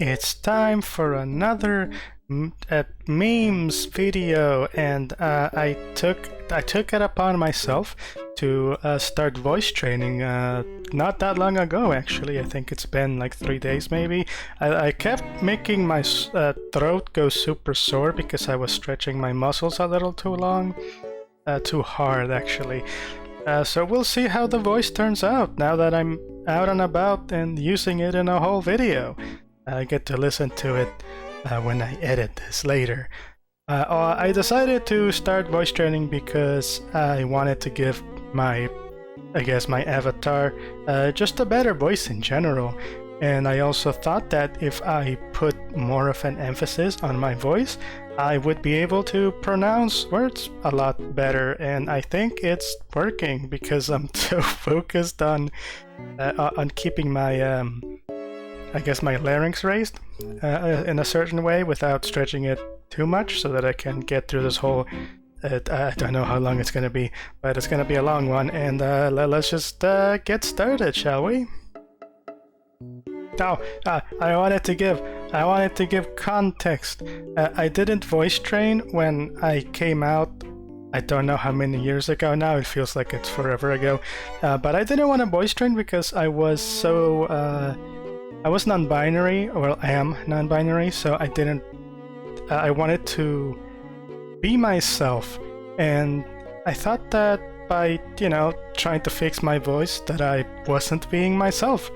It's time for another memes video, and I took it upon myself to start voice training not that long ago. Actually, I think it's been like 3 days maybe. I kept making my throat go super sore because I was stretching my muscles a little too long, too hard actually. So we'll see how the voice turns out now that I'm out and about and using it in a whole video. I get to listen to it when I edit this later. I decided to start voice training because I wanted to give my avatar just a better voice in general. And I also thought that if I put more of an emphasis on my voice, I would be able to pronounce words a lot better. And I think it's working because I'm so focused on keeping my my larynx raised in a certain way without stretching it too much, so that I can get through this whole I don't know how long it's going to be, but it's going to be a long one. And let's just get started, shall we? Now, I wanted to give context. I didn't voice train when I came out. I don't know how many years ago now. It feels like it's forever ago. But I didn't want to voice train because I was so I was non-binary. Well, I am non-binary, so I didn't. I wanted to be myself, and I thought that by trying to fix my voice that I wasn't being myself.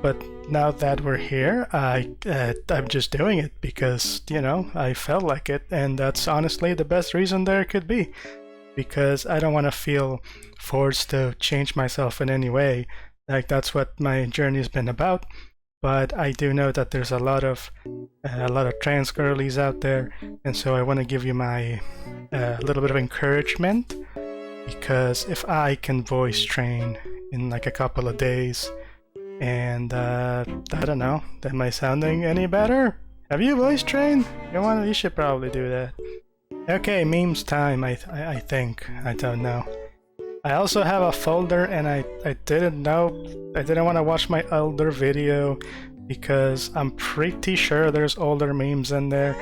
But now that we're here, I'm just doing it because I felt like it, and that's honestly the best reason there could be. Because I don't want to feel forced to change myself in any way. Like, that's what my journey has been about. But I do know that there's a lot of trans girlies out there, and so I want to give you my little bit of encouragement. Because if I can voice train in like a couple of days, and I don't know, am I sounding any better? Have you voice trained? You should probably do that. Okay, memes time. I think. I don't know. I also have a folder, and I didn't want to watch my older video because I'm pretty sure there's older memes in there.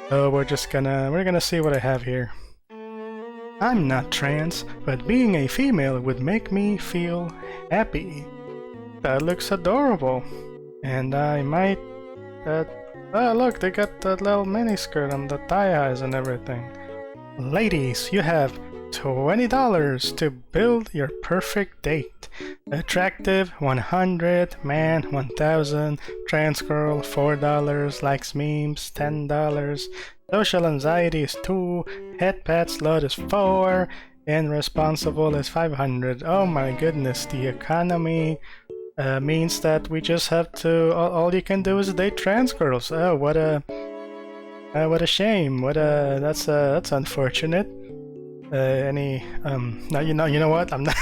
So we're gonna see what I have here. I'm not trans, but being a female would make me feel happy. That looks adorable, and I might. Oh look, they got that little miniskirt and the thigh-highs and everything. Ladies, you have $20 to build your perfect date. Attractive 100, man 1000, trans girl $4, likes memes $10, social anxiety is 2, head pat slut is 4, and responsible is 500. Oh my goodness, the economy means that we just have to. All you can do is date trans girls. Oh, what a shame. That's unfortunate. No, you know what? I'm not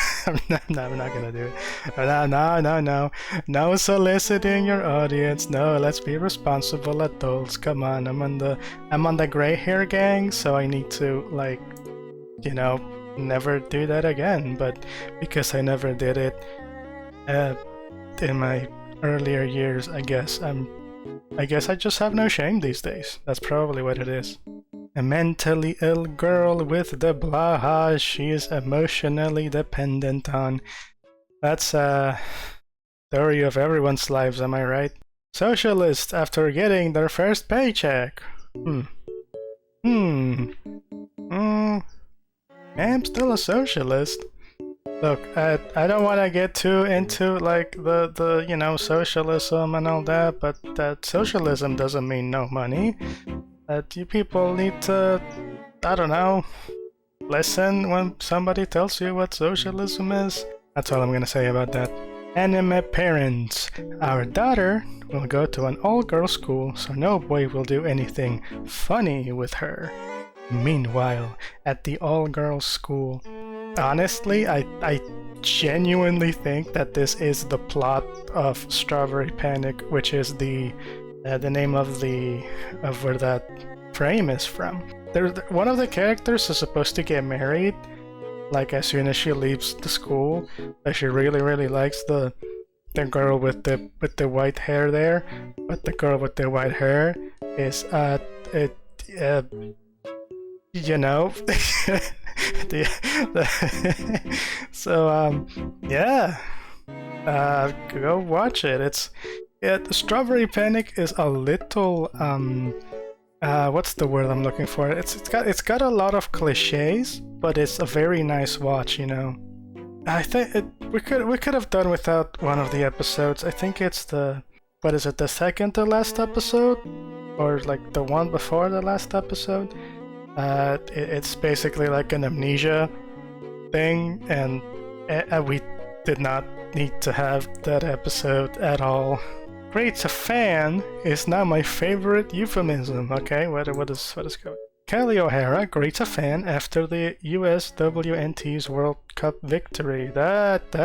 gonna do it. No soliciting your audience. No, let's be responsible adults. Come on, I'm on the gray hair gang, so I need to never do that again. But because I never did it in my earlier years, I guess I just have no shame these days. That's probably what it is. A mentally ill girl with the blaha she is emotionally dependent on. That's a story of everyone's lives, am I right? Socialists after getting their first paycheck. I'm still a socialist. Look, I don't want to get too into like the socialism and all that, but that socialism doesn't mean no money. You people need to, I don't know, listen when somebody tells you what socialism is. That's all I'm gonna say about that. Anime parents. Our daughter will go to an all-girl school, so no boy will do anything funny with her. Meanwhile, at the all-girls school, honestly, I genuinely think that this is the plot of Strawberry Panic, which is the name of where that frame is from. One of the characters is supposed to get married, like as soon as she leaves the school. But she really likes the the girl with the white hair there, but the girl with the white hair is you know, so yeah, go watch it. The Strawberry Panic is a little what's the word I'm looking for? It's got a lot of cliches, but it's a very nice watch, you know. I think we could have done without one of the episodes. I think it's the second to last episode, or like the one before the last episode. It's basically like an amnesia thing, and we did not need to have that episode at all. Great fan is now my favorite euphemism. Okay, what is going? Kelly O'Hara, great fan after the USWNT's World Cup victory. That's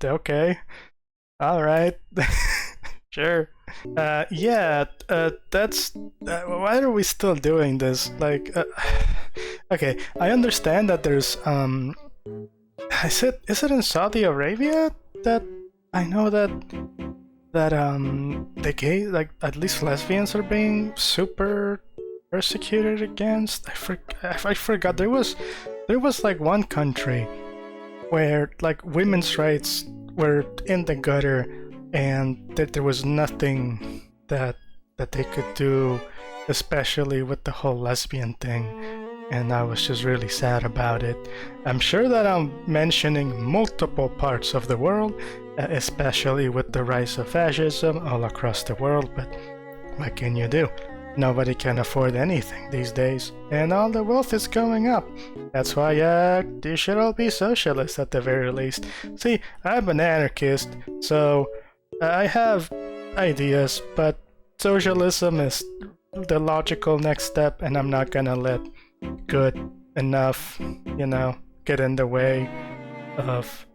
okay. All right, sure. That's why are we still doing this? Like, okay, I understand that there's is it in Saudi Arabia that I know that the gay, like at least lesbians, are being super persecuted against? I forgot. There was like one country where like women's rights were in the gutter, and that there was nothing that they could do, especially with the whole lesbian thing. And I was just really sad about it. I'm sure that I'm mentioning multiple parts of the world, especially with the rise of fascism all across the world, but what can you do? Nobody can afford anything these days, and all the wealth is going up. That's why you should all be socialists at the very least. See, I'm an anarchist, so I have ideas, but socialism is the logical next step, and I'm not gonna let good enough, you know, get in the way of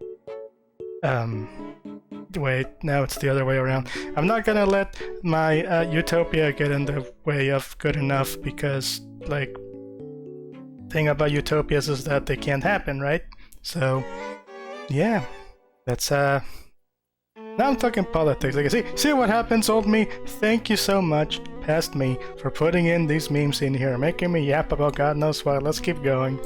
wait, now it's the other way around. I'm not gonna let my utopia get in the way of good enough, because like thing about utopias is that they can't happen, right? So yeah, that's now I'm talking politics. Like, see what happens, old me? Thank you so much, past me, for putting in these memes in here, making me yap about God knows what. Let's keep going.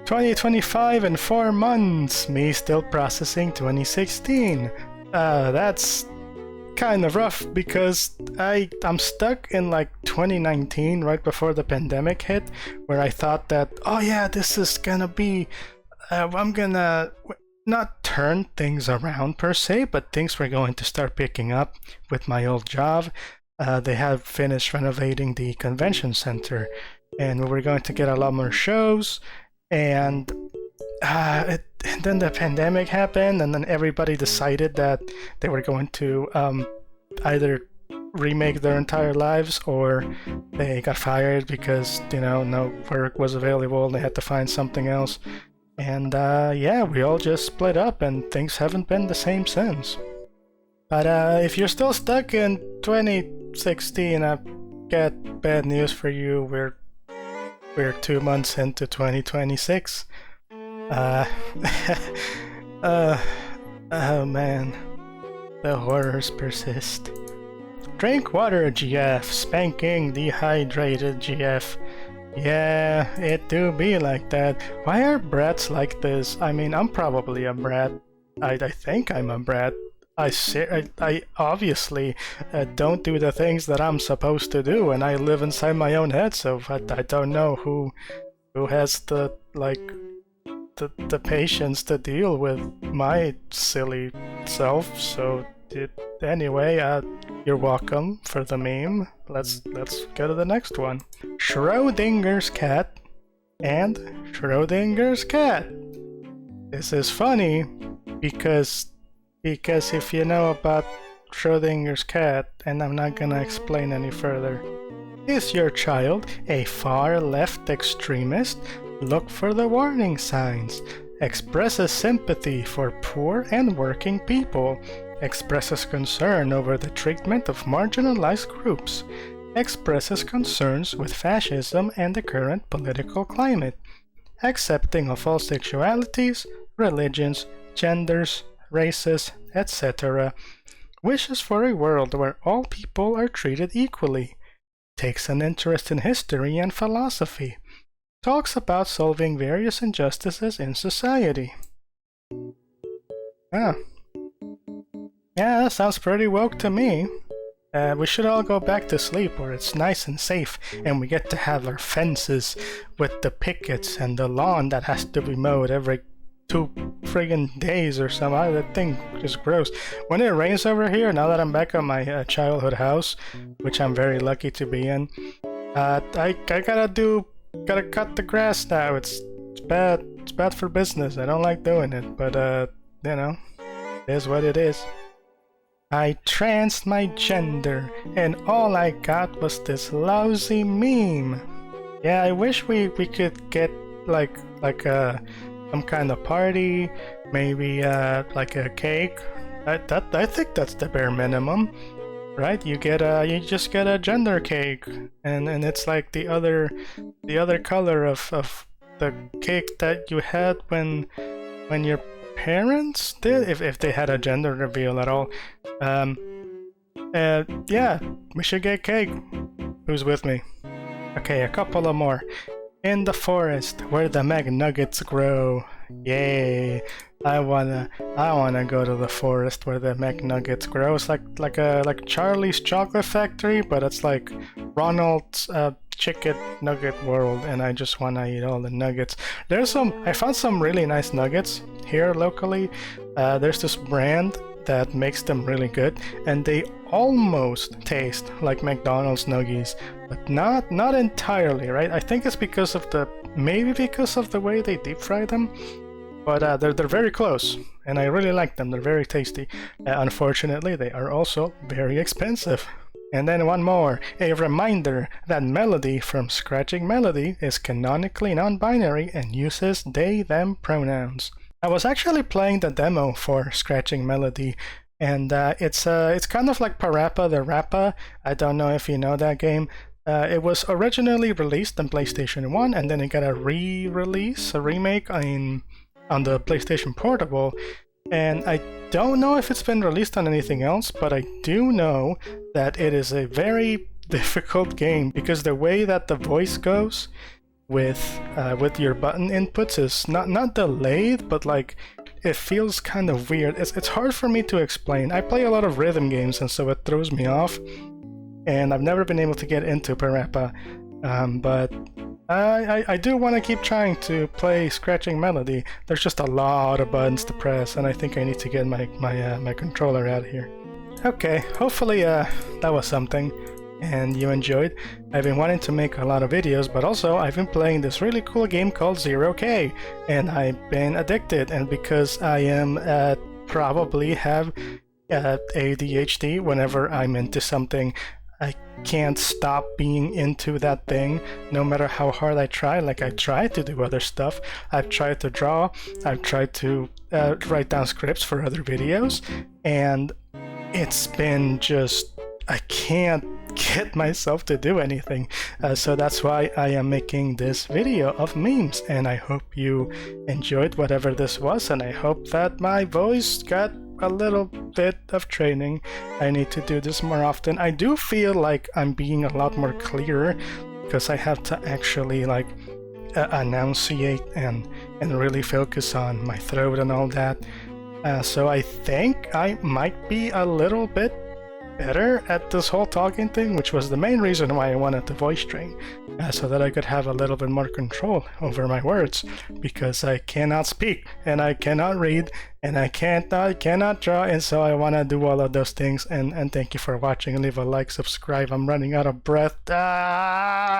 2025 and 4 months, me still processing 2016. That's kind of rough, because I'm stuck in like 2019, right before the pandemic hit, where I thought that, oh yeah, this is gonna be, I'm gonna not turn things around per se, but things were going to start picking up with my old job. They have finished renovating the convention center, and we were going to get a lot more shows, and then the pandemic happened, and then everybody decided that they were going to either remake their entire lives, or they got fired because, you know, no work was available and they had to find something else. And yeah, we all just split up, and things haven't been the same since. But if you're still stuck in 2016, I've got bad news for you. We're 2 months into 2026. Oh man, the horrors persist. Drink water, GF. Spanking dehydrated, GF. Yeah, it do be like that. Why are brats like this? I mean, I'm probably a brat. I think I'm a brat. I obviously don't do the things that I'm supposed to do, and I live inside my own head, so I don't know who has the patience to deal with my silly self. So anyway, you're welcome for the meme. Let's go to the next one. Schrodinger's cat and Schrodinger's cat. This is funny because if you know about Schrodinger's cat, and I'm not gonna explain any further. Is your child a far left extremist? Look for the warning signs. Expresses sympathy for poor and working people. Expresses concern over the treatment of marginalized groups. Expresses concerns with fascism and the current political climate. accepting of all sexualities, religions, genders, races, etc. Wishes for a world where all people are treated equally. Takes an interest in history and philosophy. Talks about solving various injustices in society. Ah. Yeah, that sounds pretty woke to me. We should all go back to sleep where it's nice and safe and we get to have our fences with the pickets and the lawn that has to be mowed every 2 friggin' days or something. That thing is gross. When it rains over here, now that I'm back at my childhood house, which I'm very lucky to be in, I gotta cut the grass now. It's bad. It's bad for business. I don't like doing it, but you know, it is what it is. I transed my gender, and all I got was this lousy meme. Yeah, I wish we could get like some kind of party, maybe like a cake. I think that's the bare minimum, right? You just get a gender cake, and it's like the other color of the cake that you had when your parents did, if they had a gender reveal at all. Yeah, we should get cake. Who's with me? Okay, a couple of more. In the forest where the McNuggets grow. Yay! I wanna go to the forest where the McNuggets grow. It's like Charlie's Chocolate Factory, but it's like Ronald's chicken nugget world, and I just wanna eat all the nuggets. I found some really nice nuggets here locally. There's this brand that makes them really good, and they almost taste like McDonald's nuggies, but not entirely, right? I think it's maybe because of the way they deep fry them, but they're very close, and I really like them. They're very tasty. Unfortunately, they are also very expensive. And then one more, a reminder that Melody from Scratching Melody is canonically non-binary and uses they/them pronouns. I was actually playing the demo for Scratching Melody, and it's kind of like Parappa the Rappa. I don't know if you know that game. It was originally released on PlayStation 1, and then it got a re-release, a remake on the PlayStation Portable. And I don't know if it's been released on anything else, but I do know that it is a very difficult game because the way that the voice goes with your button inputs is not delayed, but like it feels kind of weird. It's hard for me to explain. I play a lot of rhythm games, and so it throws me off, and I've never been able to get into Parappa, but I do want to keep trying to play Scratching Melody. There's just a lot of buttons to press, and I think I need to get my controller out of here. Okay, hopefully that was something and you enjoyed. I've been wanting to make a lot of videos, but also I've been playing this really cool game called 0K, and I've been addicted, and because I am probably have ADHD, whenever I'm into something, I can't stop being into that thing, no matter how hard I try. Like, I tried to do other stuff. I've tried to draw. I've tried to write down scripts for other videos, and it's been just, I can't get myself to do anything. So that's why I am making this video of memes, and I hope you enjoyed whatever this was, and I hope that my voice got a little bit of training. I need to do this more often. I do feel like I'm being a lot more clear because I have to actually like enunciate and really focus on my throat and all that. So I think I might be a little bit better at this whole talking thing, which was the main reason why I wanted to voice train, so that I could have a little bit more control over my words, because I cannot speak and I cannot read and I cannot draw, and so I want to do all of those things. And thank you for watching. Leave a like, subscribe. I'm running out of breath.